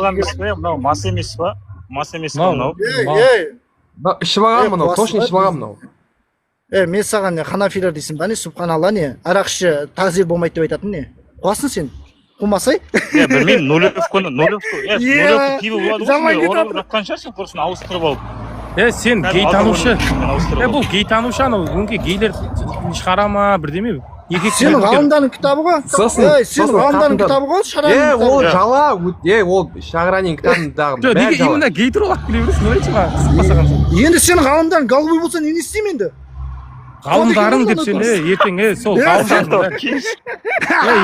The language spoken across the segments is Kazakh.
алған емес пе? Мынау мас емес па? Мас емес па мынау? ішіп алған мынау, точно ішіп алған мынау. Мен саған не ханафилер дейсің ба не, субханалла не, арақ іші тағзир болмайды деп айтатын не? Қуасың сен? Қумасай? Білмеймін, нулевканы пиво болады ғой, оралып жатқан шығарсың, құрсын ауыстырып алып. Сен гейтанушы. Бұл гейтанушы анау, өңке гейлер шығара ма, бірдеме? Сенің ғалымдардың кітабы ғой? Сенің ғалымдардың кітабы ғой? Ол жала, ол Шағраның кітабындағы бәрі жала. Неге именно гей туралы алып келе бересің, ойлайшы ма? Енді сенің ғалымдарың голубой болса, не істеймін енді? Ғалымдарың деп сен, ертең, сол ғалымдарың.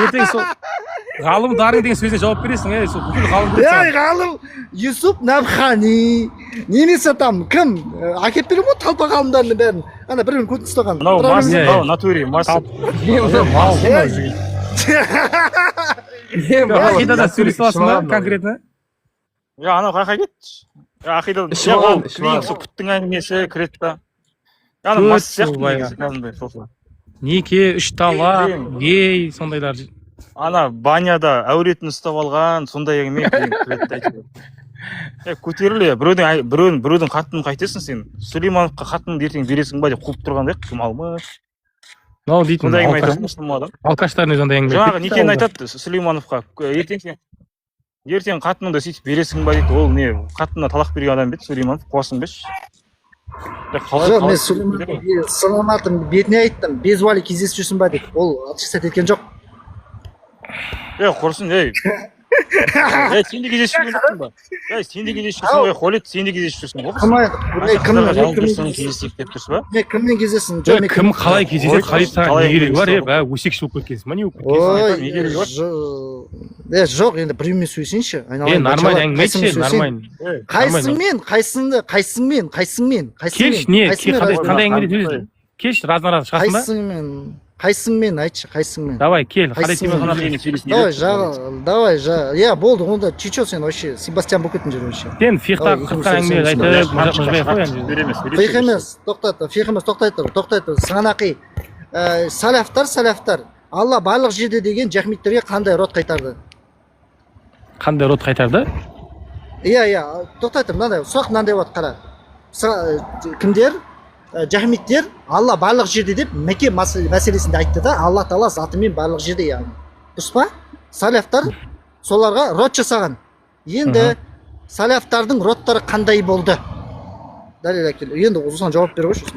Ертең сол ғалымдарың деген сөзіне жауап бересің, сол бүкіл ғалым. Ғалым, Юсуп Набхани, немесе там, кім? Әкеп берем ғой талпа ғалымдарының бәрін. Ана бірін көтін ұстаған. Мынау мас, мынау натури, мас. Ақидада сөйлесіп аласың ба, конкретно? Анау қайқа кетті. Ақидада, ол күттің әңгімесі кіреді да. Мас сияқты негізі, кәдімгі сосын. Неке, үш талақ, гей, сондайлар. Ана баняда әуретін ұстап алған, сондай әңгіме кіреді айтып. Көтеріле, біреудің қатынын қайтесің сен? Сүлеймановқа қатынын ертең бересің ба деп қуып тұрғандай, кім алмаш? Мынау дейтін сондай әңгіме айтады мұсылман адам. Алкаштардың өзі ондай әңгіме. Жаңағы некені айтады Сүлеймановқа. Ертең қатыныңды сөйтіп бересің ба дейді. Ол не, қатынына талақ берген адам беді, Сүлейманов, қуасың беш? Жоқ, мен Сүлеймановтың бетіне айттым, безвали кездесіп жүрсің ба деп. Ол атшысат еткен жоқ. Құрсын, сен де кездесіп жүрсің ба? Сен де кездесіп жүрсің, Холет, сен де кездесіп жүрсің ғой? Кіммен кездесің? Кім қалай кездесіп, Халид саған не керегі бар, өсекші болып кеткенсің ба, не болып кеткенсің? Жоқ, енді біреумен сөйлесейінші. Нормально әңгіме айтшы, нормально. Қайсыңмен? Келші, не, қандай әңгімеде сөйлесің? Келші, разна-раз шығасың ба? Қайсыңмен айтшы, қайсыңмен? Давай, кел, қандай темаға сөйлесің? Давай, болды, онда чечо сен вообще, Себастьян болып кеттің жер вообще. Сен фиқта қырқа әңгіме айтып, мажақ-мажбай қой енді. Фиқ емес, тоқтай тұр. Сығанақи, салафтар, Алла барлық жерде деген жахмиттерге қандай рот қайтарды? Қандай рот қайтарды? Тоқтай тұр, сұрақ мынандай болады, қара. Кімдер? Жахмиттер Алла барлық жерде деп Мекке мәселесінде айтты да, Алла Тағала затымен барлық жерде яғни. Дұрыс па? Салафтар соларға рот жасаған. Енді салафтардың роттары қандай болды? Дәлел әкел. Енді осыған жауап бере қойшы.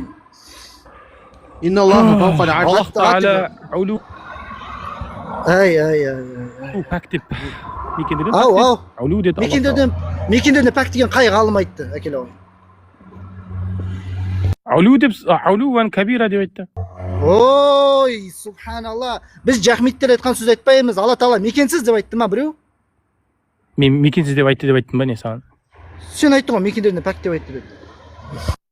Аллах Тағала аулу. Пәк деп мекендерден Мекендерден пәк деген қай ғалым айтты? Әкел ау. Аулуан кабира деп айтты. Ой, субханалла. Біз жахмиттер айтқан сөз айтпаймыз. Алла Тағала мекенсіз деп айтты ма біреу? Мен мекенсіз деп айтты деп айттым ба не саған? Сен айттың ғой, мекендерден пәк деп айтты деп.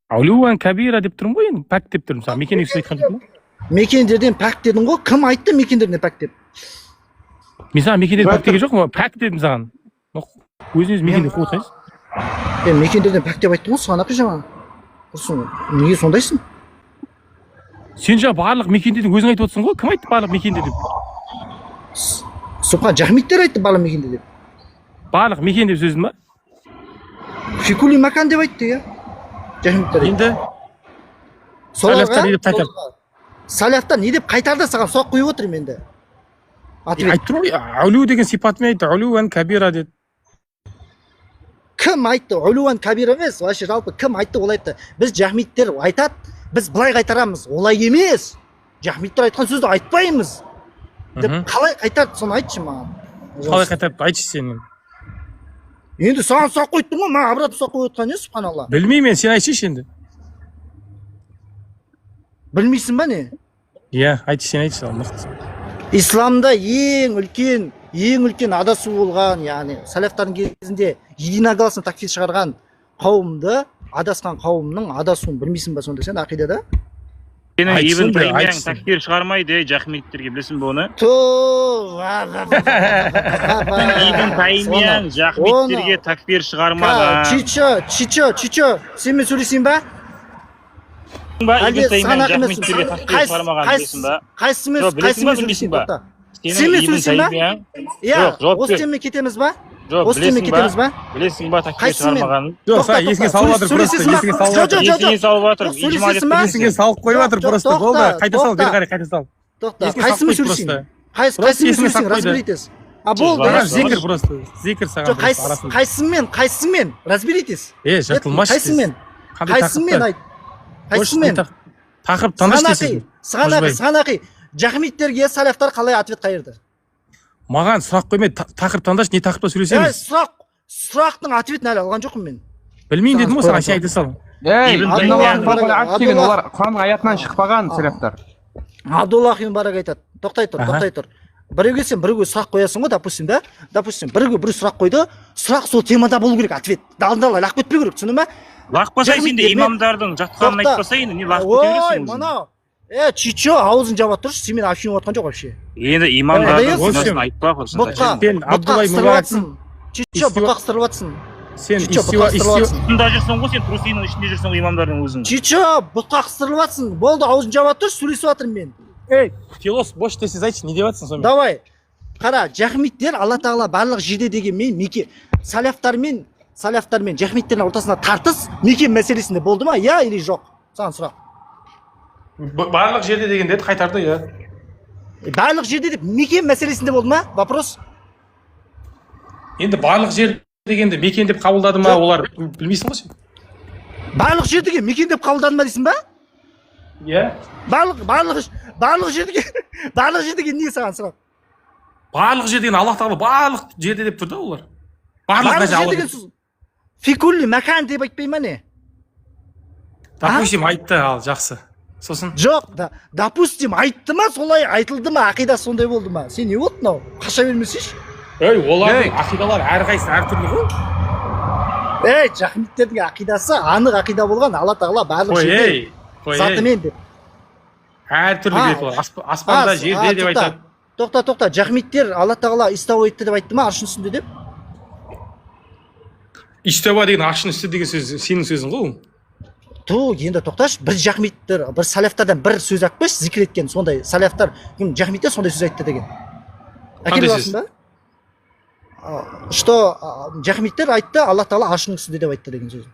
Аулуан кабира деп тұрмын ғой, енді пәк деп тұрмын саған. Мекенге сөз айтқан жоқпын ба? Мекендерден пәк дедің ғой, кім айтты мекендерден пәк деп? Мен саған мекендерден пәк деген жоқпын, пәк дедім саған. Өзіңіз мекенде қуып отырсыз. Мекендерден пәк деп айттың ғой, саған ақы жаңа. Құрсын, неге сондайсың? Сен жаңа барлық мекенде өзің айтып отырсың ғой, кім айтты барлық мекенде деп? Сұбхан, жахмиттер айтты барлық мекенде деп. Барлық мекен деп сөздің ба? Фикули макан деп айтты, жахмиттер. Енді? Салафтар не деп қайтарды саған сұрақ қойып отырмын енді. Айтты ғой, аулу деген сипатымен айтты, аулуан кабира деді. Кім айтты? Улуан кабир емес, вообще жалпы кім айтты ол айтты. Біз жахмиттер айтады, біз былай қайтарамыз. Олай емес. Жахмиттер айтқан сөзді айтпаймыз. Деп қалай қайтарды, соны айтшы маған. Қалай қайтарды, айтшы сен. Енді саған сұрақ қойдың ғой, маған обратно сұрақ қойып отырған не, субханалла. Білмеймін, сен айтшы енді. Білмейсің ба не? Айтшы, сен айтшы. Исламда ең үлкен адасу болған, яғни салафтардың кезінде единогласно такфир шығарған қауымды, адасқан қауымның адасуын білмейсің ба сонда сен ақидада? Сенің Ибн Таймияң такфир шығармайды, жахмиттерге білесің бе оны? Ибн Таймияң жахмиттерге такфир шығармаған. Чичо, сенмен сөйлесейін ба? Ибн Таймияң жахмиттерге такфир шығармаған білесің ба? Қайсымен сөйлесейін ба? Сенмен сөйлесейін ба? Осы теммен кетеміз ба? жоқ осы темеге кетеміз ба? білесің ба такие Қайсысымен? шығармағанын? Жоқ, саған есіңе салып жатыр просто, есіңе салып жатыр. Есіңе салып жатыр. Жоқ, сөйлесесің ба? Есіңе салып қойып жатыр Жоқ, просто. тоқта, Болды, қайта сал, бері тоқта. қарай қайта сал. Тоқта, Есіңе қайсымен салып қойды сөйлесейін? просто. Қайсымен есіңе салып сөйлесең, қойды. разберитесь. болды. Жоқ, Зикір просто, зикір саған Жоқ, просто арасында. қайсымен, разберитесь. Жыртылмашы. Қайсымен? Қандай Қайсымен тақырыпты? айт. Қайсымен? Тақырып таңдашы дейсің. Сығанақи, жахмиттерге салафтар қалай ответ қайырды? Маған сұрақ қоймай тақырып таңдашы, не тақырыпта сөйлесеміз? Сұрақтың ответін әлі алған жоқпын мен. Білмеймін дедім ғой саған, сен айта сал. олар Құранның аятынан шықпаған сәләфтар. Абдуллах ибн Барак айтады. Тоқтай тұр. Біреуге сен біреуге сұрақ қоясың ғой, допустим, біреуге бір сұрақ қойды, сұрақ сол темада болу керек, ответ. Далдала лақ кетпеу керек, түсіндің ме? Лақпаса сен де имамдардың жатқанын айтпаса енді не лақ көтересің өзің? Мынау. Чичо, аузын жаба тұршы, сен мен общение отқан жоқ вообще. Енді имамдардың күнәсін айтпа ғой. Бұтқа қыстырылатсың. Чичо, бұтқа қыстырылатсың. Сен Тұнда жүрсің ғой, сен трусиның ішінде жүрсің ғой имамдардың өзің. Чичо, бұтқа қыстырылатсың. Болды, аузын жаба тұршы, сөйлесіп жатырмын мен. Ей, философ, бош десіз айтшы, не деп жатсың сонымен? Давай. Қара, жахмиттер Алла тағала барлық жерде деген мен меке салафтар мен жахмиттердің ортасында тартыс меке мәселесінде болды ма? Я или жоқ? Саған сұрақ. Барлық жерде деген деді, қайтарды, я. Барлық жерде деп меке мәселесінде болды ма? Вопрос. Енді барлық жер дегенде мекен деп қабылдады ма, олар білмейсің ғой сен? Барлық жер деген мекен деп қабылдады ма дейсің ба? Иә. Барлық жер деген не саған сұрақ? Барлық жер деген Аллах тағала барлық жерде деп тұр да олар. Барлық жер деген сөз. Фикулли макан деп айтпай ма не? Допустим, айтты, ал жақсы. Сосын? Жоқ, допустим, айтты ма, солай айтылды ма, ақида сондай болды ма? Сен не болды мынау? Қаша бермесейші? Олардың ақидалары әрқайсысы әртүрлі ғой. Жахмиттердің ақидасы анық ақида болған, Алла тағала барлық жерде затымен деп. Әртүрлі біледі олар. Аспанда, жерде деп айтады. Тоқта, жахмиттер Алла тағала истауа етті деп айтты ма, аршын үстінде деп? Истауа деген аршын үсті деген сөз сенің сөзің ғой. Енді тоқташы, бір жахмиттер, бір салафтардан бір сөз айтпайшы, зикір еткен сондай салафтар, жахмиттер сондай сөз айтты деген. Әкеліп аласың ба? Что жахмиттер айтты, Алла тағала аршының үстінде деп айтты деген сөз.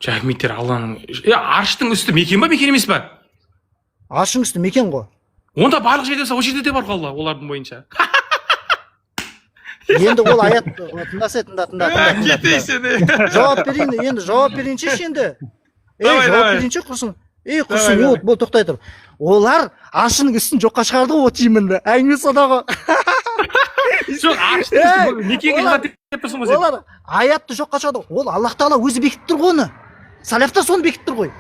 Жахмиттер Алланың... Арштың үсті мекен ба, мекен емес па? Аршының үсті мекен ғой. Онда барлық жерде болса, о жерде де бар ғой Алла, олардың бойынша. Енді ол аят тыңда. Кетейсің. Жауап берейінші енді. Жауап берейінші құрсын. Құрсын, бұл тоқтай тұр. Олар аршының үстін жоққа шығарды ғой, тиімінді. Әңгіме содағы. Жоқ, арштың үсті мекенге ғана деп тұрсың ғой сен. Олар аятты жоққа шығарды. Ол Аллах тағала өзі бекітіп тұр ғой оны. Салафтар соны бекітіп тұр ғой.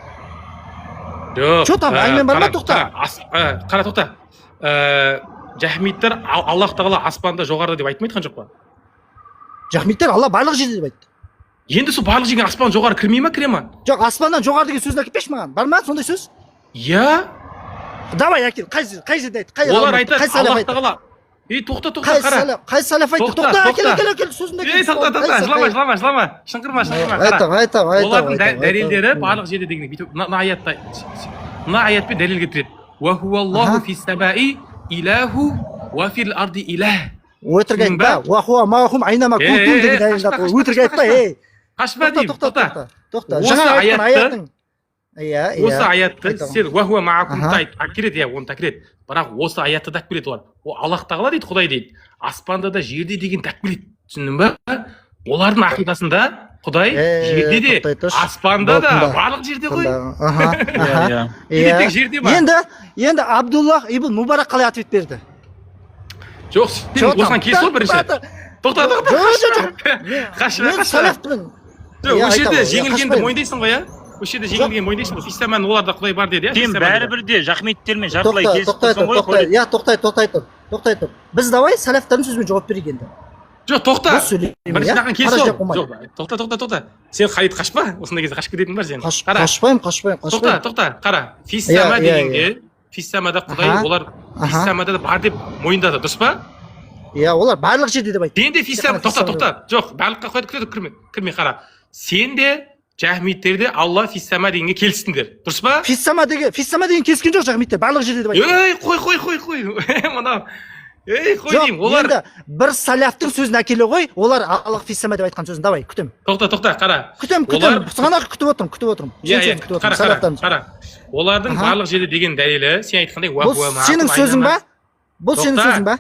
Жоқ. Там әңгіме бар ма, тоқта? Қара, тоқта. Жахмиттер Аллах тағала аспанда жоғарыда деп айтмай айтқан жоқ па? Жахмиттер Алла барлық жерде деп айтты. Енді сол барлық жерге аспан жоғары кірмей ма, кіре ма? Жоқ, аспаннан жоғары деген сөзін әкеліп берші маған. Бар ма сондай сөз? Иә. Давай әкел, қай жерде айт? Олар айтады, Аллах тағала. Тоқта, қара. Қай салаф айтты? Тоқта, әкел, сөзін әкел. Тоқта, жылама. Шыңғырма, Айтам. Олардың дәлелдері барлық жерде деген. Мына аятпен дәлел келтіреді. Ва хуаллаху фис-самаи илаху ва фил-арди илах. Өтірік айтпа. Ва хуа маахум айнама кунтум деген дәлелді атты. Өтірік айтпа, Қашпа деймін. Тоқта. Осы аятты сен ва хуа маакумды әкеледі, оны әкеледі. Бірақ осы аятты да әкеледі олар. Аллах тағала дейді, Құдай дейді. Аспанда да жерде деген әкеледі. Түсіндің ба? Олардың ақидасында Құдай жерде де, аспанда да, барлық жерде ғой. Жерде ма? Енді Абдуллах ибн Мубарак қалай ответ берді? Жоқ, сен осыған келісіп ол бірінші. Тоқта. Мен салафпын. Жоқ, осы жерде жеңілгенді мойындайсың ғой, иә? Осы жерде жеңілген мойындайсың ғой. Фистаман оларда Құдай бар деді, иә? Сен бәрібір де жахмиттермен жартылай келісіп тұрсың ғой. Тоқтай тұр. Біз давай салафтардың сөзімен жауап берейік енді. Жоқ, тоқта. Біріншіден келісіп ол. Тоқта. Сен Халид қашпа, осындай кезде қашып кететін бар сен. Қашпаймын. Тоқта, қара. Фиссама дегенге, фиссамада Құдай, олар фиссамада бар деп мойындады, дұрыс па? Иә, олар барлық жерде деп айтты. Сен де фиссама, тоқта. Жоқ, барлыққа қойды, кірме, қара. Сен де жахмиттерде Алла фиссама дегенге келістіңдер, дұрыс па? Фиссама деген келіскен жоқ жахмиттер, барлық жерде деп айтты. Қой. Мынау ей қой жоқ деймін олар енді бір салафтың сөзін әкеле ғой, олар аллах фиссама деп айтқан сөзін. Давай күтем тоқта қара күтем сағанақ күтіп отырмын иә қара олардың барлық жерде деген дәлелі сен айтқандай бұл сенің сөзің ба? Бұл сенің сөзің ба?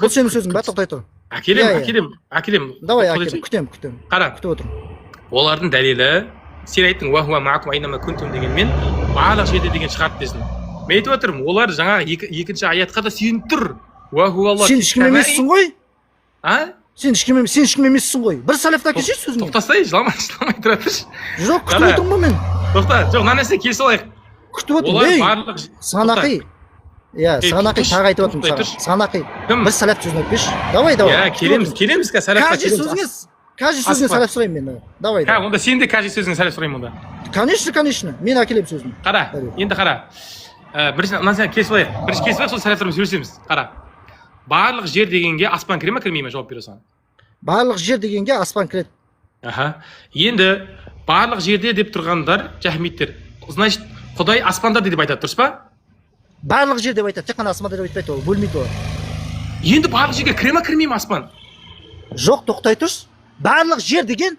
Бұл сенің сөзің ба? Тоқтай тұр. әкелем Давай әкел, күтем қара күтіп отырмын. олардың дәлелі сен айттың уахуа маакум айнама күнтум дегенмен барлық жерде деген шығарды десін. Мен айтып отырмын олар жаңағы екінші аятқа да сүйеніп тұр. Сен ешкім емессің ғой? А? Сен ешкім емессің ғой. Бір салафты әкелші сөзіңе. Тоқтасай, жыламай тұра тұршы. Жоқ, күтіп отырмын ба мен? Тоқта, жоқ, мына нәрсе келісе алайық. Күтіп отырмын. Сағанақи. Иә, Сағанақи тағы айтып отырмын саған. Сағанақи. Бір салаф сөзін айтпеші. Давай. Иә, келеміз ка салафқа келеміз. Кажи сөзіңе салаф сұраймын мен. Давай. Онда сен де кажи сөзіңе салаф сұраймын онда. Конечно. Мен әкелемін сөзін. Қара, енді қара. Бірінші мына нәрсе келісе алайық. Бірінші келісе алайық, сол салафтармен сөйлесеміз. Қара. Барлық жер дегенге аспан кіре ме кірмей ме, жауап бере салған. Барлық жер дегенге аспан кіреді. Енді барлық жерде деп тұрғандар жахмиттер. Значит, Құдай аспанда деп айтады, дұрыс па? Барлық жер деп айтады, тек қана аспанда деп айтпайды, ол бөлмейді ол. Енді барлық жерге кіре ме кірмей ме аспан? Жоқ, тоқтай тұршы. Барлық жер деген,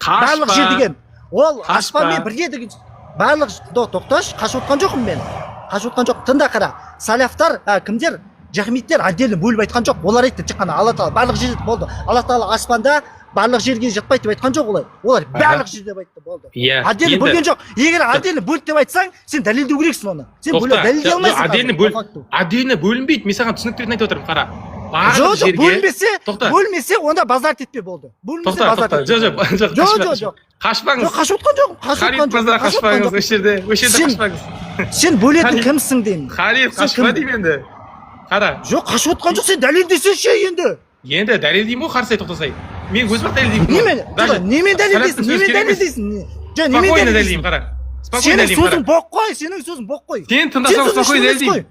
ол аспанмен бірге деген. Барлық тоқташ, қашып отқан жоқпын мен. Тыңда қара. Салафтар, кімдер? Жахмиттер отдельно бөліп айтқан жоқ. Олар айтты тек қана Алла Тағала барлық жерде болды. Алла Тағала аспанда барлық жерге жатпайды деп айтқан жоқ олар. Олар барлық жерде деп айтты, болды. Отдельно бөлген жоқ. Егер отдельно бөлді деп айтсаң, сен дәлелдеу керексің оны. Сен дәлелдей алмайсың. Отдельно бөлінбейді. Мен саған түсініктерін айтып отырмын, қара. Жоқ, бөлмесе, онда базар етпе, болды. Бөлмесе базар етпе. Жоқ. Қашпаңыз. Қашып отқан жоқ. Қашпаңыз, осы жерде қашпаңыз. Сен бөлетін кімсің деймін. Халид, қашпа деймін енді. Қара. Жоқ, қашып отқан жоқ, сен дәлелдесеңші енді. Енді дәлелдеймін ғой, қарсы тоқтасай. Мен өзім-ақ дәлелдеймін. Немен дәлелдейсің? Спокойно дәлелдеймін, қара. Сенің сөзің боқ қой. Сен тыңдасаң спокойно дәлелдеймін.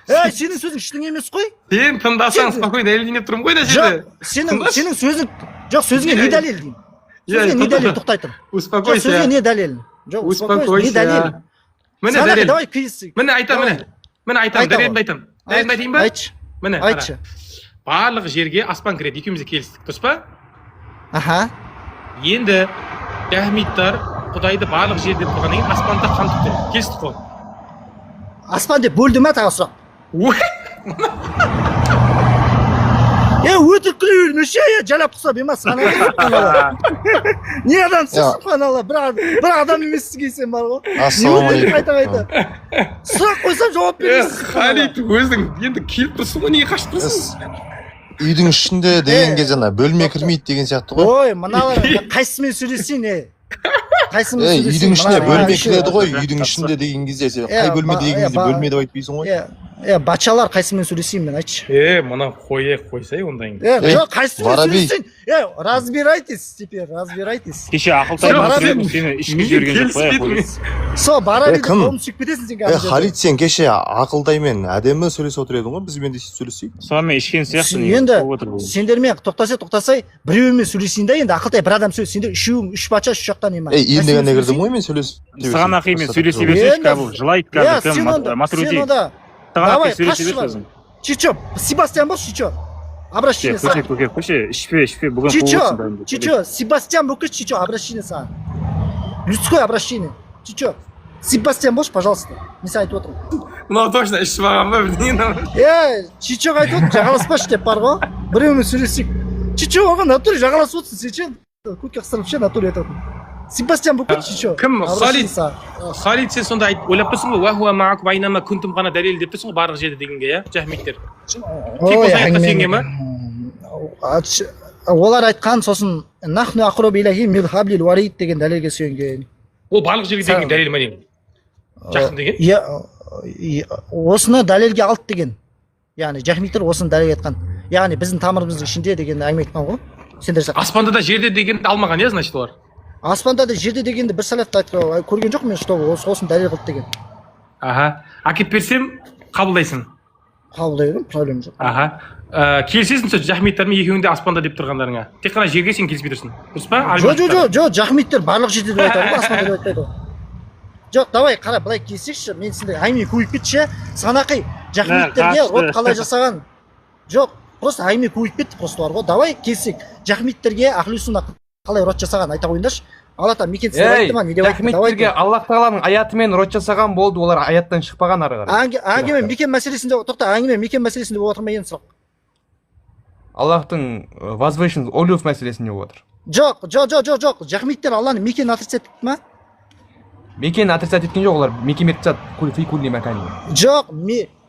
Сенің сөзің ештеңе емес қой. Сен тыңдасаң спокойно дәлелдейін деп тұрмын ғой да жерде. Сенің сөзің, жоқ, сөзіңе не дәлел деймін. Сөзіңе не дәлел, тоқтай тұр. Успокойся. Сөзіңе не дәлел? Жоқ, успокойся, не дәлел? Міне дәлел. Давай күйісік. Міне айтамын, дәлелімді айтамын. Дәлелімді айтайын ба? Міне, айтшы. Барлық жерге аспан кіреді, екеуміз де келістік, дұрыс па? Енді жахмиттар Құдайды барлық жер деп тұрғаннан кейін аспанда қамтып тұр. Келістік қой. Аспан деп бөлді ма тағы сұрақ? Өтірік күле бермеші, жалап құсап емес. Не адамсың, субханалла, бір адам емессің кейсен бар ғой. Ассалаумағалейкум. Қайта. Сұрақ қойсам жауап бересіз. Халид, өзің енді келіп тұрсың ғой, неге қашып тұрсың? Үйдің ішінде дегенге жаңа бөлме кірмейді деген сияқты ғой. Ой, мыналар қайсымен сөйлесейін, үйдің ішіне бөлме кіреді ғой, үйдің ішінде деген кезде сен қай бөлме деген кезде бөлме деп айтпайсың ғой. Бачалар қайсымен сөйлесейін мен, айтшы. Мына қойсай ондайыңды. Жоқ, қайсымен сөйлесейін. Разбирайтесь теперь, разбирайтесь. Кеше ақылтайым сені ішкі жіберген жоқ қой. Со, бара бейді, қолым сүйіп кетесің сен қазір. Халид, сен кеше ақылтаймен әдемі сөйлесіп отыр едің ғой, бізбен де сөйлесейік. Сонымен ішкен сияқты. Енді сендермен тоқтасай, біреуімен сөйлесейін да, енді ақылтай бір адам сөйлес. Сендер үш бача, үш жақтан ема. Енді ғана кірдім ғой мен сөйлесіп. Саған ақимен сөйлесе берсеш, кәбіл жылайды кәбіл Матрudi. Давай, қашшы бар. Чичо, Себастьян бол, Чичо. Обращение саған. Көше, ішпе, бүгін қуылсың. Чичо, Себастьян бол, Чичо, обращение саған. Людское обращение. Чичо, Себастьян болшы, пожалуйста. Мен саған айтып отырмын. Мынау точно ішіп алған ба, білмеймін. Чичоға айтып отырмын, жағаласпашы деп бар ғой. Біреумен сөйлесейік. Чичо оған натуре жағаласып отырсың, сен ше. Көтке қыстырып ше, натуре айтып отырмын. Себастьян бол, Чичо. Кім? Халид, сен сонда ойлап тұрсың ғой, уахуа маакум айнама күнтум ғана дәлел деп тұрсың ғой, барлық жерде дегенге, иә, жахмиттер. Тек осы аятқа сүйенген ма? Олар айтқан, сосын нахну ақрабу илайхи мин хаблил варид деген дәлелге сүйенген. Ол барлық жерге деген дәлел ма деймін? Жақын деген? Осыны дәлелге алды деген. Яғни жахмиттер осыны дәлелге айтқан. Яғни біздің тамырымыздың ішінде деген әңгіме айтқан ғой. Аспанда да жерде дегенді алмаған, иә, значит олар? Аспанда да жерде дегенді бір салафта айтқан, көрген жоқ мен, что осыны дәлел қылды деген. Әкеп берсем, қабылдайсың? Қабылдай берем, проблема жоқ. Келісесің сен жахмиттармен екеуіңде аспанда деп тұрғандарыңа. Тек қана жерге сен келіспей тұрсың. Дұрыс па? Жоқ, жахмиттер барлық жерде деп айтады ғой, аспанда деп айтпайды ғой. Жоқ, давай қара, былай келсекші, мен сендер әңгіме көйіп кетші. Санақи, жахмиттерге рот қалай жасаған? Жоқ, просто әңгіме көбейіп кетті просто бар ғой. Давай келсек жахмиттерге ахли сунна қалай рот жасаған айта қойыңдаршы. алла тағала мекен сіздер айтты ма не деп айтты? жахмиттерге аллах тағаланың аятымен рот жасаған болды, олар аяттан шықпаған ары қарай. Әңгіме мекен мәселесінде тоқта, әңгіме мекен мәселесінде болып отыр ма енді сұрақ? Аллахтың возвышен олюв мәселесінде болып отыр. Жоқ. Жахмиттер Алланы мекені отрицать етті ма? Мекені отрицать еткен жоқ, олар меке мертсат фи кулли макани. Жоқ,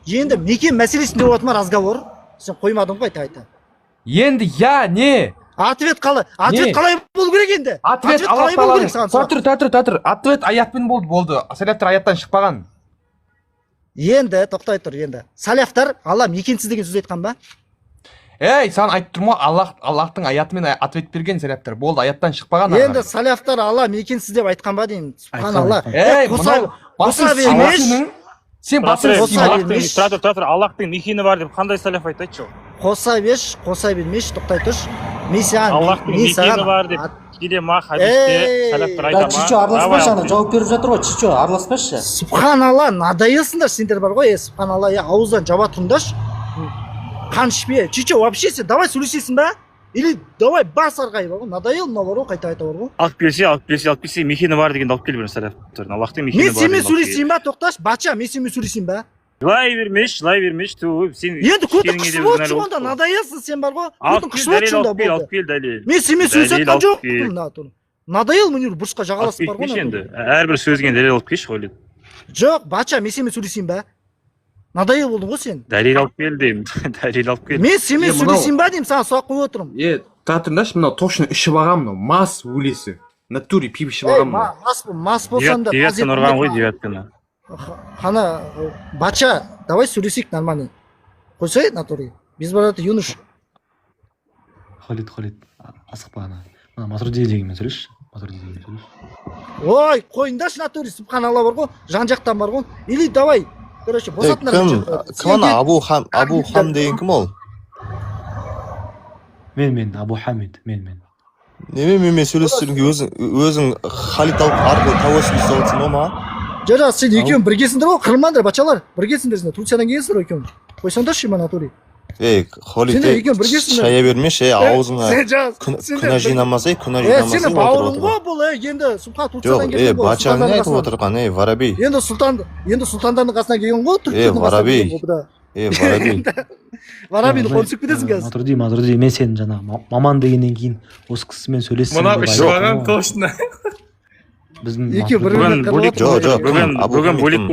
енді мекен мәселесінде болып ма разговор? Сен қоймадың ғой айта. Енді не? Ответ қалай? Ответ қалай болу керек енді? Ответ Аллах тағаланың. Татыр. Ответ аятпен болды. Салафтар аяттан шықпаған. Енді тоқтай тұр енді. Салафтар Алла мекенсіз деген сөз айтқан ба? Саған айтып тұрмын ғой, Аллахтың аятымен ответ берген салафтар болды, аяттан шықпаған. Енді салафтар Алла мекенсіз деп айтқан ба деймін. Субханалла. Қоса бермеш. Сен Тұратыр, Аллахтың мекені бар деп қандай салаф айтшы? Қоса бермеш, тоқтай тұршы. Мен саған Аллахтың мекені бар деп келе ма хадисте салафтар айта ма? Чичо араласпашы, ана жауап беріп жатыр ғой, Чичо араласпашы. Субханалла, надоелсыңдар сендер бар ғой, субханалла, ауыздан жаба тұрыңдаршы. Қан ішпе. Чичо, вообще сен давай сөйлесесің ба? Или давай бас арғай бар ғой, надоел мына бар ғой, қайта бар ғой. Алып келсе, мекені бар дегенді алып келе берін салафтардың. Аллахтың мекені бар. Мен сенімен сөйлесейін ба, тоқташ? Бача, мен сенімен сөйлесейін ба? Жылай бермеш, сен енді көтің қышып отшы онда, надоелсің сен бар ғой. Көтің қышып отшы онда болды. Алып кел дәлел. Мен сенімен сөйлесеткен жоқпын. Надоел мүнір бұрышқа жағаласып бар ғой. Әрбір сөзген дәлел алып келші ойлайды. Жоқ, бача, мен сенімен сөйлесейін ба? Надоел болдың ғой сен. Дәлел алып кел деймін. Дәлел алып кел. Мен сенімен сөйлесейін ба деймін, саған сұрақ қойып отырмын. Татырдашы, мынау точно ішіп алған мынау, мас өлесі. Натуре пип ішіп алған мынау. Мас болсам да. Девятканы ұрған ғой, девятканы. Хана, бача, давай сөйлесейік нормально. Қойсай, натуре. Без бараты юнош. Халид, асықпа ана. Матруди дегенмен сөйлешші. Ой, қойыңдашы натуре, субханалла бар ғой, жан-жақтан бар ғой. Или давай, короче, босатынар. Кім ана Абу Хам деген кім ол? Мен, Абу Хамид, мен. Немен сөйлестерінге өзің Халид арқылы тәуәсіл істеуатсың о ма? Жара, сен екеуің біргесіңдер ғой, қырылмаңдар, бачалар. Біргесіңдер сендер, Турциядан келгенсіңдер екеуің. Қойсаңдаршы ма натуре. Халид, шая бермеш, аузыңа күнә жинамасай, сені бауырың ғой бұл, енді Субхан Турциядан келген ғой. Бачаң не айтып отырған, Вараби. Енді сұлтандардың қасына келген ғой, түрктердің қасына келген ғой. Варабиді қонсып кетесің қазір. Матруди, мен сен жаңағы маман дегеннен кейін осы кісімен сөйлессің. Мына ішіп алған точно. Бүгін бөлек болып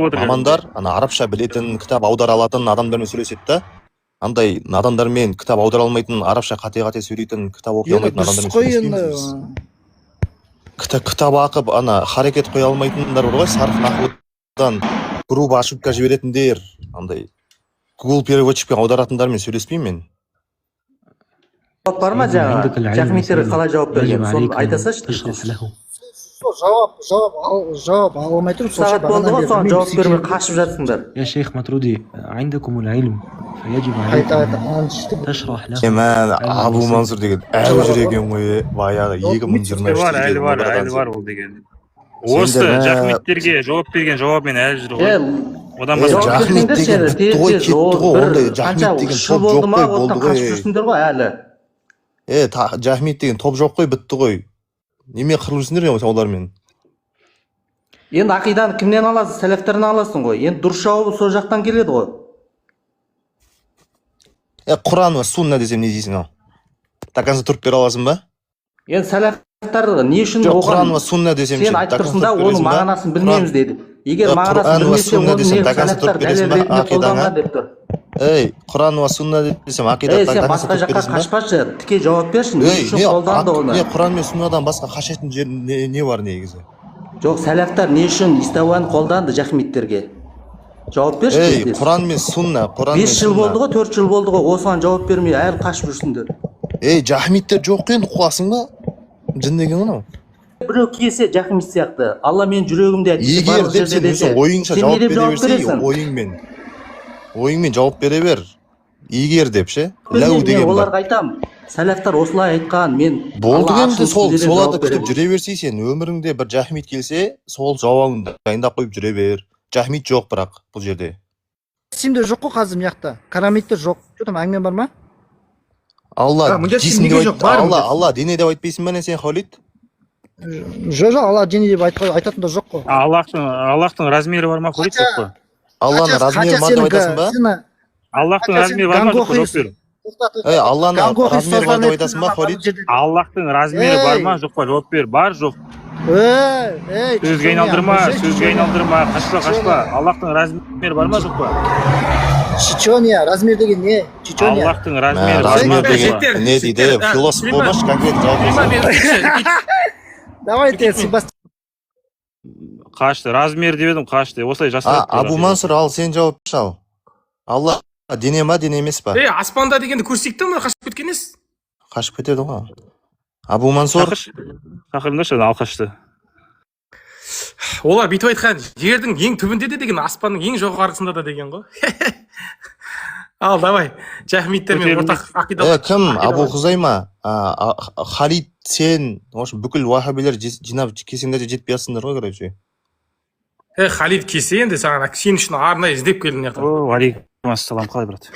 отыр. Мамандар, арабша білетін, кітап аудара алатын адамдармен сөйлеседі да. Андай надандармен кітап аудара алмайтын, арабша қате сөйлейтін, кітап оқи алмайтын адамдармен сөйлеспейміз. Кітап ақып, харекет қоя алмайтындар бар ғой, сарф нақылдан грубо ошибка жіберетіндер, андай Google переводчикпен аударатындармен сөйлеспеймін мен. Жауап бар ма жаңа? Жахмиттер қалай жауап берген? Соны айтасашы. Жауап алмай тұрып. Сағат болды ғой, соған жауап бермей қашып жатсыңдар. Я шейх Матруди, عندكم العلم فيجب عليكم تشرح له. Мен Абу Мансур деген әу жүреген ғой, баяғы 2023 әлі бар ол деген. Осы жахмиттерге жауап берген жауабымен әлі жүр ғой. Одан басқа жахмит деген бітті ғой, кетті ғой, ондай жахмит деген топ жоқ қой, болды ғой. Жахмит деген топ жоқ қой, бітті ғой. Неме қырылып жүрсіңдер олармен? Енді ақиданы кімнен аласың? Салафтардан аласың ғой. Енді дұрыс жауабы сол жақтан келеді ғой. Құран ва сунна десем не дейсің ал? Таканса тұрып бере аласың ба? Енді салафтар не үшін Құран ва сунна десем сен айтып тұрсың да, оның мағынасын білмейміз дейді. Егер мағынасын білмесе, оны не салафтар дәлел ретінде қолданған деп тұр. Құран ва сунна десем ақида сен басқа жаққа қашпашы, тіке жауап берші, не үшін қолданды оны? Құран мен суннадан басқа қашатын жер не бар негізі? Жоқ, салафтар не үшін истауаны қолданды жахмиттерге? Жауап берші. Құран мен сунна, 5 жыл болды ғой, 4 жыл болды ғой, осыған жауап бермей әлі қашып жүрсіңдер. Жахмиттер жоқ енді қуасың ба? Жын деген ғана. Біреу келсе жахмит сияқты, Алла мен жүрегімде егер деп сен өзің ойыңша жауап бере берсең, ойыңмен жауап бере бер. Егер деп ше, ләу деген бар. Оларға айтам, салафтар осылай айтқан, мен болды енді соларды күтіп жүре берсей, сен өміріңде бір жахмит келсе, сол жауабыңды дайындап қойып жүре бер. Жахмит жоқ бірақ бұл жерде. Симде жоқ қой қазір мияқта. Карамиттер жоқ. Что там әңгіме бар ма? Алла мында сен жисім неге деп жоқ, айт. бар Алла, мында. Алла дене деп айтпайсың ба не сен Халид? жоқ алла дене деп айтатын да жоқ қой. Аллахтың размері бар ма Халид, жоқ па? Алланың размері бар деп айтасың ба? Аллахтың размері бар ма, жоқ па? Жауап бер. Алланың размері бар деп айтасың ба Халид? Аллахтың размері бар ма, жоқ па? Жауап бер. Бар, жоқ. Ей, Сөзге айналдырма, қашпа. Аллахтың размері бар ма, жоқ па? Чечония, размер деген не? Чечония. Аллахтың размері бар ма, Размер жоқ па? деген не дейді? Философ болмашы конкретно жауап берсең. Давайте, Себастьян. Қашты, размер деп едім, қашты. Осылай жасырып. Абу Мансур, ал сен жауап берші ал. Алла дене ма, дене емес па? аспанда дегенді көрсек та мына қашып кеткен емес. Қашып кетеді ғой. Абу Мансур. Шақырыңдаршы, ал қашты. Олар бүйтіп айтқан, жердің ең түбінде де деген, аспанның ең жоғарысында да деген ғой. Ал, давай, жахмиттермен ортақ ақида. Кім? Абу Хузайма, Халид, сен, бүкіл уахабилер жинап келсеңдер де жетпей жатсыңдар ғой, короче. Халид келсе енді саған сен үшін арнайы іздеп келдім. Алейкум ассалам, қалай брат?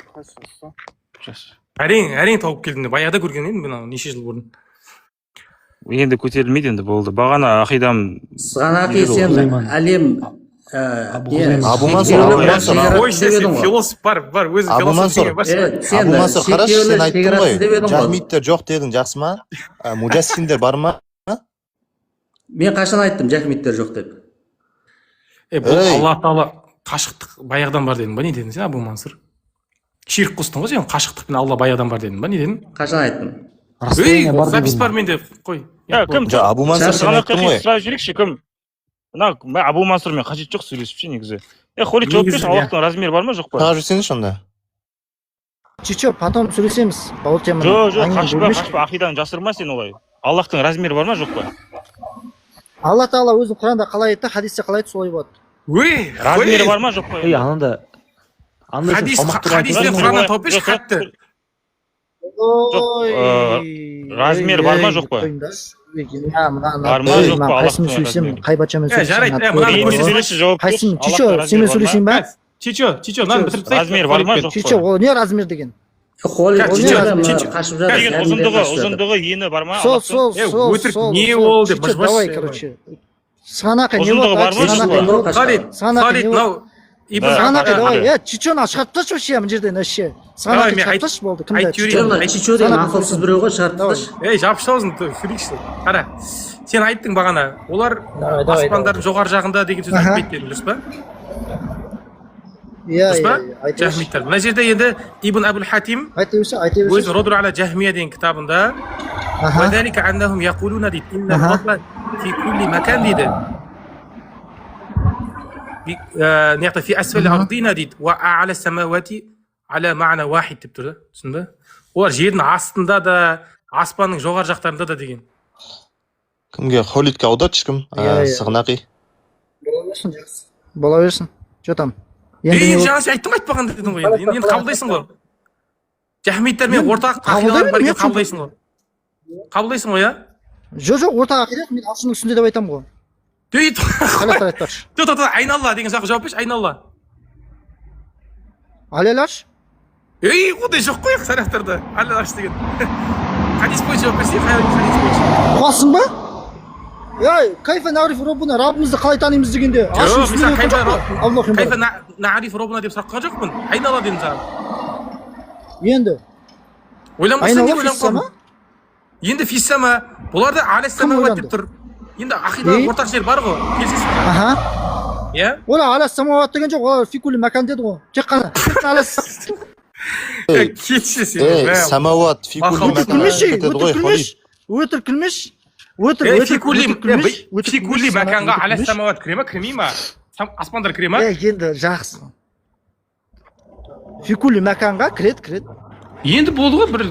Әрең тауып келдім. Баяғыда көрген едім мен неше жыл бұрын. Енді көтерілмейді, енді болды. Бағана ақидам Сығанақи сен әлем Абу Мансур, ой, сен философ бар, өзі философ деген бар. Абу Мансур, қарашы, сен айттың ғой, жахмиттер жоқ дедің, жақсы ма? Муджассимдер бар ма? Мен қашан айттым жахмиттер жоқ деп? Бұл Алла Тағала қашықтық баяғыдан бар дедің ба, не дедің сен Абу Мансур? Ширк қостың ғой сен, қашықтықпен Алла баяғыдан бар дедің ба, не дедің? Қашан айттым? Запис бар менде, қой. Кім? Абу Мансур сен айттың ғой. Сұрап жүрекші, кім? Абу Мансурмен қажет жоқ сөйлесіп ше негізі. Халид жауап берші, Аллахтың размері бар ма, жоқ па? Қағып жүрсеңізші онда. Чечо, потом сөйлесеміз. Жоқ, қашпа, ақиданы жасырма сен олай. Аллахтың размері бар ма, жоқ па? Алла Тағала өзі Құранда қалай айтты, хадисте қалай айтты, солай болады. Размері бар ма, жоқ па? Ананда хадистен Құраннан тауып берші қатты. Размері бар ма, жоқ па? Бар ма, жоқ па? Қайсымен сөйлесем, қай бачамен Жарайды, сөйлесем. Қайсымен, Чечо, сенімен сөйлесейін ба? Чечо, мынаны бітіріп тастайық. Размері бар ма, жоқ па? Чечо, ол не размер деген? Қашып Ұзындығы ені бар ма? Сол. Өтірік не ол деп Чечо, давай, короче. Сығанақи не Ұзындығы бар болды? ма? Халид, мынау Сығанақи, давай, Чечоны шығарып тасташы вообще мына жерден вообще. Сығанақи шығарып тасташы болды. Чечо деген ақылсыз біреу ғой, шығарып тасташы. жабыша аузын сөйлейікші. Қара, сен айттың бағана, олар аспандардың жоғары жағында деген сөз айтпайды дедің, дұрыс па? Дұрыс па? Жахмиттер. Мына жерде енді Ибн Абул Хатим өзі Родур аля Жахмия деген кітабында وَذَلِكَ أَنَّهُمْ يَقُولُونَ дейді, إِنَّ الْفَضْلَ فِي كُلِّ مَكَانٍ дейді. في أسفل الأرضين дейді, وَأَعْلَى السَّمَاوَاتِ على معنى واحد деп тұр да, түсіндің бе? Олар жердің астында да, аспанның жоғары жақтарында да деген. Кімге? Халидке аударшы кім? Сығанақи. Бола берсін. Че там? Жаңа сен айттым айтпаған дедің ғой, енді қабылдайсың ғой. Жахмиттермен ортақ ақидалар бар екен, қабылдайсың ғой. Қабылдайсың ғой, иә? Жоқ, ортақ ақида, мен ашының үстінде деп айтамын ғой. Қалақтар айтпақшы. Айналла деген сұраққа жауап берші, айналла. Алялаш? Ондай жоқ қой сарақтарда, алялаш деген. Хадис бойынша жауап берсей, хадис бойынша. Қуасың ба? Кайфа нариф роббуна, Раббымызды қалай танимыз дегенде. Ашының үстінде деп Кайфа нариф роббуна деп сұраққа жоқпын, айналла дедім саған. Енді? Ойланбасың не ойланбасың? Енді фиссама, бұларды алассамауат деп тұр. Енді ақиданың ортақ жер бар ғой, келсесің. Иә? Олар алассамауат деген жоқ, олар фикулі мәкан деді ғой. Тек қана. Кетші сен. Самауат, фикулі мәкан. Өтір күлмеш. Фикулі мәканға алассамауат кіре ма, кірмей ма? Аспандар кіре ма? Енді жақсы. Фикулі мәканға кіреді. Енді болды ғой бір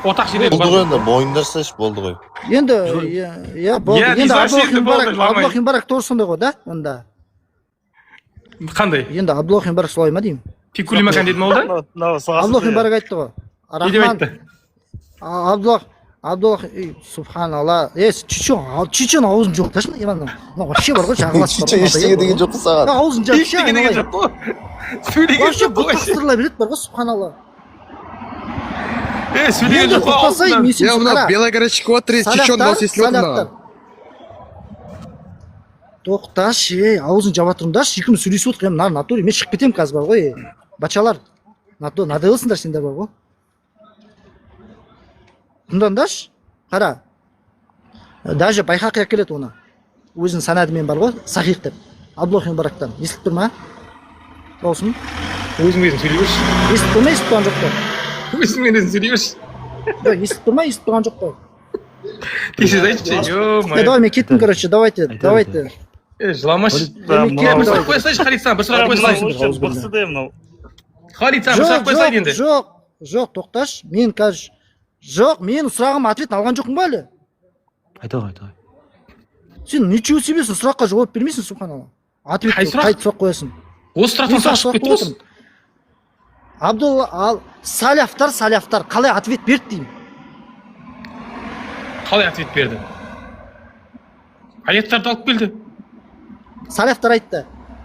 отақ жерлер бар. Болды ғой енді, бойындарсаш болды ғой. Енді, болды. Енді Абдуллах ибн Барак тоже сондай ғой, да? Онда. Қандай? Енді Абдуллах ибн Барак солай ма деймін? Фикулі мәкан деді ма ол да? Абдуллах ибн Барак айтты ғой. Не деп айтты? Абдуллах, субханалла. Чечен аузын жоқ ташы, иман. Вообще бар ғой, жағылас бар. Чечен ештеңе деген жоқ саған. Аузын жоқ. Ештеңе деген жоқ ғой. Сөйлеген жоқ ғой. Вообще бұлтастырыла береді бар ғой, субханалла. сөйлеген Енді жоқ қой тоқтасай, аузынан. мен сен қара. белогородчикова течет нос если Саляфтар. Тоқташы, аузын жаба тұрыңдаршы, екеуміз сөйлесіп отырмыз, мына натуре, мен шығып кетемін қазір бар ғой. Бачалар, надай болсыңдар сендер бар ғой. Тыңдаңдаршы, қара. Даже байхақи келеді оны. Өзінің санадымен бар ғой, сахих деп. Абдуллах ибн Барактан. Естіп тұр ма? Болсын. Өзің сөйлей берші. Естіп тұр ма, естіп тұрған жоқ қой. Өзің сөйлей берші. Жоқ, естіп тұр ма, естіп тұрған жоқ қой. Кешіріңіз айтшы, ё-моё. Давай, мен кеттім, короче, давайте. Жыламашы. Бір сұрақ қоя салайыншы, Халид саған, бір сұрақ қоя салайын. бықсыды мынау. Халид саған бір сұрақ қоя салайын енді. Жоқ, тоқташ. Мен қазір жоқ, мен сұрағым ответін алған жоқпын ба әлі? айта ғой. Сен ничего себесің, сұраққа жауап бермейсің, субханалла. Ответ Қай сұрақ? қайтып сұрақ қоясың. Осы сұрақтан сұрақ шығып кетті осы. Абдулла, ал саляфтар қалай ответ берді деймін. Қалай ответ берді? Аяттарды алып келді. Саляфтар айтты.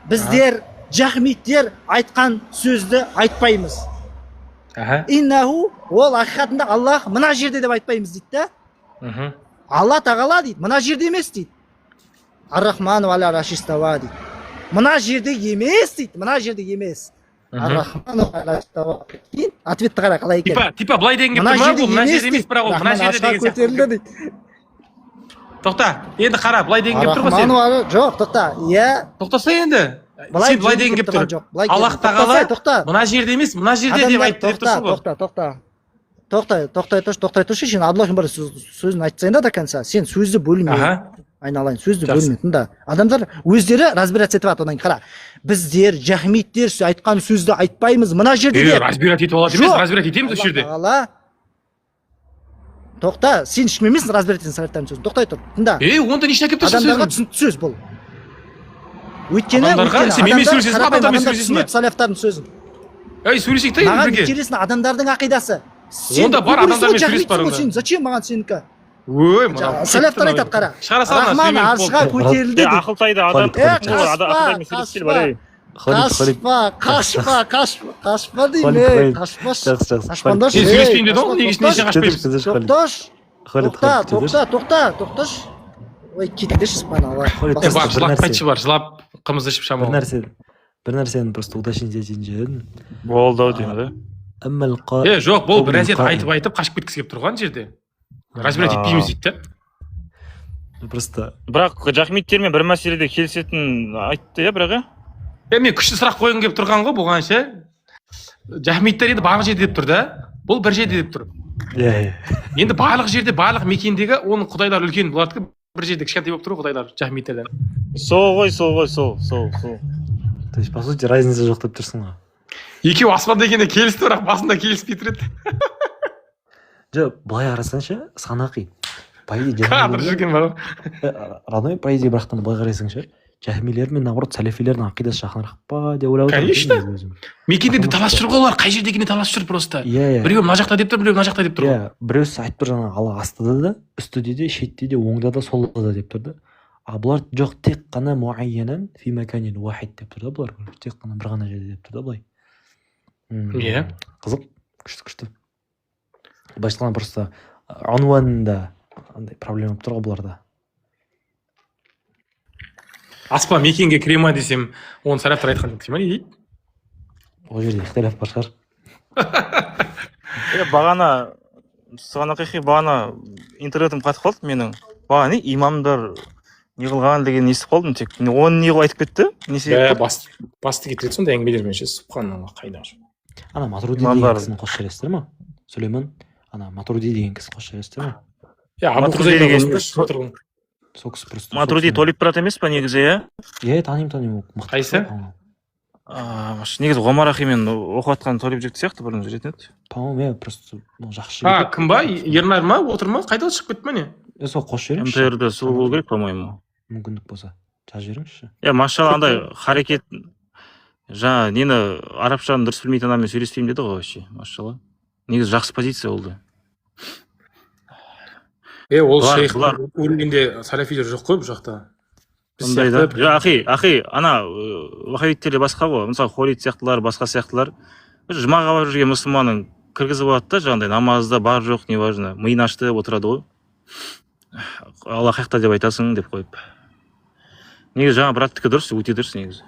Біздер жахмиттер айтқан сөзді айтпаймыз. Иннаху ол ақиқатында Аллах мына жерде деп айтпаймыз дейді да. Алла тағала дейді, мына жерде емес дейді. Ар-Рахману аля рашистава дейді. Мына жерде емес дейді, мына жерде емес. Ар-Рахману аля рашистава. Ответті қара қалай екен. Типа былай деген келіп тұр ма? Бұл мына жерде емес, бірақ ол мына жерде деген сияқты. Тоқта, енді қара, былай деген келіп тұр ғой сен. Жоқ, тоқта. Иә. Тоқтаса енді. Сен былай деген келіп тұр. Аллах тағала мына жерде емес, мына жерде деп айтты деп тұрсың ғой. Тоқтай тұршы, сен Абдуллах ибн Барак сөзін айтсайын да до конца. Сен сөзді бөлме. Айналайын, сөзді бөлме. Тыңда. Адамдар өздері разбираться етіп жатыр, одан қара. Біздер жахмиттер айтқан сөзді айтпаймыз мына жерде деп. Разбирать етіп алады емес, разбирать етеміз осы жерде. Тоқта, сен ешкім емессің разбирать ететін саляфтардың сөзін. Тоқтай тұр. Тыңда. Онда не ішіне әкеліп тұрсың сөзін? Адамдарға түсінікті сөз бұл. Өйткені адамдарға сен менімен сөйлесесің ба, адамдармен сөйлесесің ба? Саляфтардың сөзін. Сөйлесейік та енді Маған бірге. интересно адамдардың ақидасы. Онда бар адамдармен сөйлесіп бар онда. Зачем маған сенікі? Ой, мына. Саляфтар айтады қара. Шығара салма, Рахман сөйлемей аршыға болды. көтерілді дейді. Ақылтайды Қашпа деймін, қашпашы. Қашпаңдаршы. Сен сөйлеспеймін деді ғой, неге ішіне қашпаймыз? Тоқташ. Ой, кетіңдерші, субханалла. Бар, жылап қайтшы бар, жылап қымыз ішіп шамалы. бір нәрсені просто уточнить етейін жедім. болды ау деймін да. Жоқ, бұл бір әзет айтып қашып кеткісі келіп тұрған жерде. Разбирать етпейміз дейді да. Просто Бірақ жахмиттермен бір мәселеде келісетін айтты иә, бірақ Мен күшті сұрақ қойғым келіп тұрған ғой бұған ше. Жахмиттер енді барлық жерде деп тұр да. Бұл бір жерде деп тұр. Енді барлық жерде, барлық мекендегі оның құдайлар үлкен бұлардікі бір жерде кішкентай болып тұр ғой құдайлар жахмиттерден. сол. То есть по сути разница жоқ деп тұрсың ғой. Екеуі аспанда екенде келісті, бірақ басында келіспей тұрады. Жоқ, былай қарасаңшы, санақи. Кадр жүрген бар. Родной, по идее, бірақтан былай қарайсың ше. Жахмилер мен наоборот салафилердің ақидасы жақынырақ па деп ойлап отырмын. Конечно. Мекенде де таласып жүр ғой олар, қай жерде екенде таласып жүр просто. Біреу мына жақта деп тұр, біреу мына жақта деп тұр. Иә, біреусі айтып тұр жаңағы Алла астыда да, үстіде де, шетте де, оңда да, солда да деп тұр да. А бұлар жоқ, тек қана муайянан фи маканин уахид деп тұр да бұлар. Тек қана бір ғана жерде деп тұр да былай. Иә. Қызық, күшті. Башылған просто унуанында андай проблема болып тұр ғой бұларда. Аспа мекенге кіре ма десем, оны салафтар айтқан жоқ дей ма, не дейді? Ол жерде ихтилаф бар шығар. Бағана интернетім қатып қалды менің. Бағана имамдар не қылған деген естіп қалдым тек. Оны не қылып айтып кетті? Басты кетіреді сонда әңгімелермен ше, субханалла, қайда жүр. Ана Матруди деген кісіні қосып жібересіздер ма? Сүлейман, ана Матруди деген кісі қосып жібересіздер ма? Матруди деген Матруди толып тұрады емес па негізі, иә? Иә, танимын. Қайсы? Негізі Ғомар ахимен оқып атқан толып жігіт сияқты бұрын жүретін еді. По-моему, жақсы жігіт. Кім ба? Ернар ма? Отыр ма? Қайда шығып кетті ма не? Сол қосып жіберіңізші. МТР-да сол болу керек, по-моему. Мүмкіндік болса, жазып жіберіңізші. Машалла, андай харекет жаңа нені арабшаны дұрыс білмейтін адаммен сөйлеспеймін деді ғой вообще, машалла. Негізі жақсы позиция болды. Ол шейх өлгенде салафилер жоқ қой бұл жақта. Ахи, ана вахабиттер басқа ғой. Мысалы Холид сияқтылар, басқа сияқтылар. Жұмаға барып жүрген мұсылманның кіргізіп алады да жаңағыдай намазда бар жоқ неважно миын ашты деп отырады ғой. Алла қаяқта деп айтасың деп қойып. Негізі жаңа браттікі дұрыс, өте дұрыс негізі.